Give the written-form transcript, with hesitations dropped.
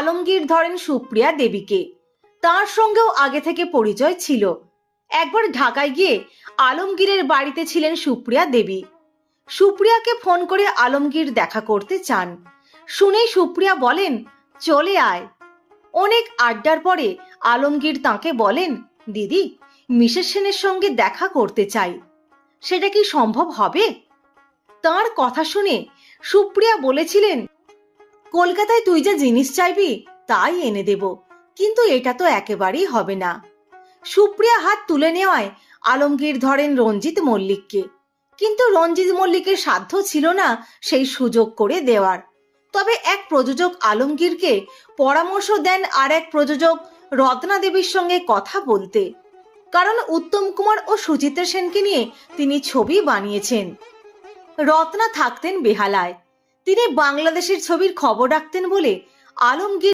আলমগীর ধরেন সুপ্রিয়া দেবীকে। তার সঙ্গেও আগে থেকে পরিচয় ছিল। একবার ঢাকায় গিয়ে আলমগীরের বাড়িতে ছিলেন সুপ্রিয়া দেবী। সুপ্রিয়াকে ফোন করে আলমগীর দেখা করতে চান। শুনেই সুপ্রিয়া বলেন, চলে আয়। অনেক আড্ডার পরে আলমগীর তাঁকে বলেন, দিদি, মিসেস সেনের সঙ্গে দেখা করতে চাই, সেটা কি সম্ভব হবে? তার কথা শুনে সুপ্রিয়া বলেছিলেন, কলকাতায় তুই যা জিনিস চাইবি তাই এনে দেব, কিন্তু এটা তো একেবারেই হবে না। সুপ্রিয়া হাত তুলে নেওয়ায় আলমগীর ধরেন রঞ্জিত মল্লিককে, কিন্তু রঞ্জিত মল্লিকের সাধ্য ছিল না সেই সুযোগ করে দেওয়ার। তবে এক প্রযোজক আলমগীরকে পরামর্শ দেন আর এক প্রযোজক রত্না দেবীর সঙ্গে কথা বলতে, কারণ উত্তম কুমার ও সুচিত্রা সেনকে নিয়ে তিনি ছবি বানিয়েছেন। রত্না থাকতেন বেহালায়, তিনি বাংলাদেশের ছবির খবর রাখতেন বলে আলমগীর